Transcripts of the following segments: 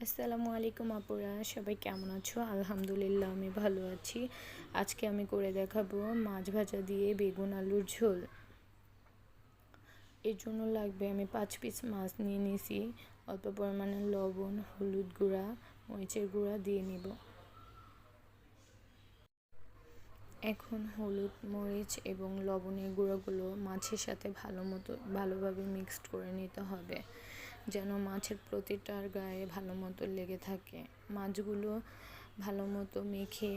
আসসালামু আলাইকুম আপুরা, সবাই কেমন আছো? আলহামদুলিল্লাহ আমি ভালো আছি। আজকে আমি করে দেখাবো মাছ ভাজা দিয়ে বেগুন আলুর ঝোল। এর জন্য লাগবে আমি 5 পিস মাছ নিয়ে নিয়েছি। অল্প পরিমাণে লবণ, হলুদ গুঁড়া, মরিচের গুঁড়া দিয়ে নিব। এখন হলুদ, মরিচ এবং লবণের গুঁড়োগুলো মাছের সাথে ভালোভাবে মিক্সড করে নিতে হবে, যেন মাছের প্রতিটার গায়ে ভালো মতো লেগে থাকে। মাছগুলো ভালো মতো মেখে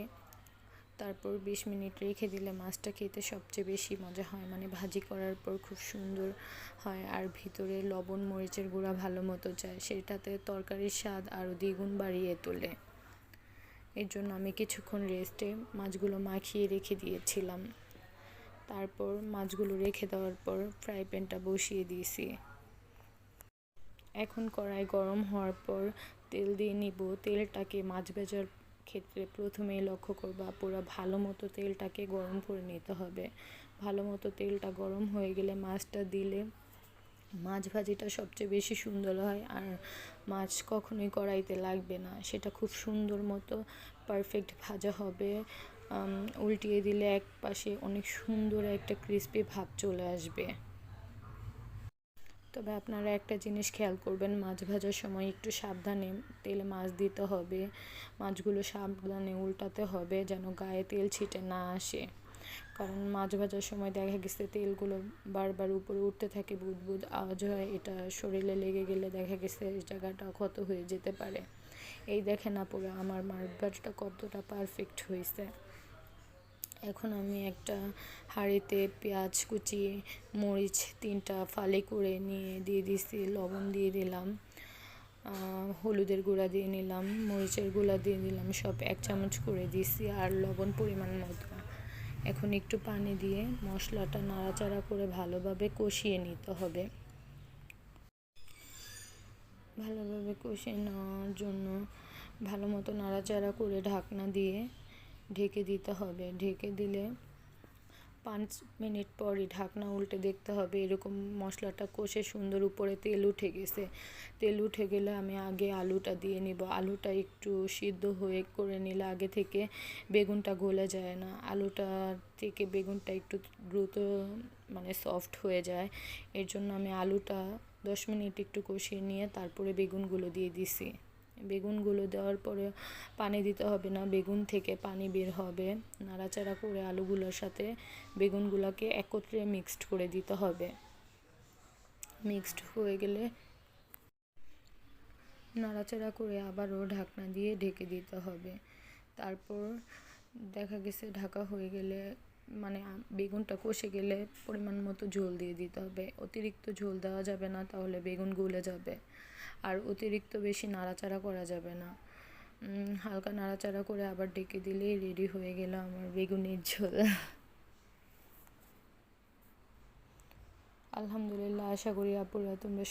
তারপর 20 মিনিট রেখে দিলে মাছটা খেতে সবচেয়ে বেশি মজা হয়, মানে ভাজি করার পর খুব সুন্দর হয় আর ভিতরে লবণ মরিচের গুঁড়া ভালো মতো যায়, সেটাতে তরকারির স্বাদ আরও দ্বিগুণ বাড়িয়ে তোলে। এর জন্য আমি কিছুক্ষণ রেস্টে মাছগুলো মাখিয়ে রেখে দিয়েছিলাম। তারপর মাছগুলো রেখে দেওয়ার পর ফ্রাই প্যানটা বসিয়ে দিয়েছি। এখন কড়াই গরম হওয়ার পর তেল দিয়ে নিব। তেলটাকে মাছ ভাজার ক্ষেত্রে প্রথমেই লক্ষ্য করবা পুরো ভালো মতো তেলটাকে গরম করে নিতে হবে। ভালো মতো তেলটা গরম হয়ে গেলে মাছটা দিলে মাছ ভাজিটা সবচেয়ে বেশি সুন্দর হয়, আর মাছ কখনোই কড়াইতে লাগবে না, সেটা খুব সুন্দর মতো পারফেক্ট ভাজা হবে। উল্টিয়ে দিলে এক পাশে অনেক সুন্দর একটা ক্রিস্পি ভাব চলে আসবে। তবে আপনারা একটা জিনিস খেয়াল করবেন, মাছ ভাজার সময় একটু সাবধানে তেলে মাছ দিতে হবে। মাছগুলো সাবধানে উল্টাতে হবে যেন গায়ে তেল ছিটে না আসে, কারণ মাছ ভাজার সময় দেখা গেছে তেলগুলো বারবার উপরে উঠতে থাকে, বুদবুদ আওয়াজ হয়, এটা শরীরে লেগে গেলে দেখা গেছে এই জায়গাটা ক্ষত হয়ে যেতে পারে। এই দেখেন আপুরা আমার মাছ ভাজাটা কতটা পারফেক্ট হয়েছে। এখন আমি একটা হাঁড়িতে পেঁয়াজ কুচি, মরিচ 3টা ফালি করে নিয়ে দিয়ে দিছি, লবণ দিয়ে দিলাম, হলুদের গুঁড়া দিয়ে নিলাম, মরিচের গুঁড়া দিয়ে দিলাম, সব 1 চামচ করে দিছি, আর লবণ পরিমাণ মতো। এখন একটু পানি দিয়ে মশলাটা নাড়াচাড়া করে ভালোভাবে কষিয়ে নিতে হবে। ভালোভাবে কষিয়ে নেওয়ার জন্য ভালো মতো নাড়াচাড়া করে ঢাকনা দিয়ে ঢেকে দিতে হবে। ঢেকে দিলে 5 মিনিট পরই ঢাকনা উল্টে দেখতে হবে এরকম মশলাটা কষে সুন্দর উপরে তেল উঠে গেছে। তেল উঠে গেলে আমি আগে আলুটা দিয়ে নিব। আলুটা একটু সিদ্ধ হয়ে করে নিলে আগে থেকে বেগুনটা গলে যায় না, আলুটা থেকে বেগুনটা একটু দ্রুত মানে সফট হয়ে যায়। এর জন্য আমি আলুটা 10 মিনিট একটু কষিয়ে নিয়ে তারপরে বেগুনগুলো দিয়ে দিছি। বেগুনগুলো দেওয়ার পরে পানি দিতে হবে না, বেগুন থেকে পানি বের হবে। নাড়াচাড়া করে আলুগুলোর সাথে বেগুনগুলোকে একত্রে মিক্সড করে দিতে হবে। মিক্সড হয়ে গেলে নাড়াচাড়া করে আবারও ঢাকনা দিয়ে ঢেকে দিতে হবে। তারপর দেখা গেছে ঢাকা হয়ে গেলে মানে বেগুনটা কষে গেলে পরিমাণ মতো ঝোল দিয়ে দিতে হবে। অতিরিক্ত ঝোল দেওয়া যাবে না, তাহলে বেগুন গলে যাবে। আর অতিরিক্ত বেশি নাড়াচাড়া করা যাবে না। হালকা নাড়াচাড়া করে আবার ঢেকে দিলেই রেডি হয়ে গেল আমার বেগুনের ঝোল। আলহামদুলিল্লাহ, আশা করি আপুরা তোমরা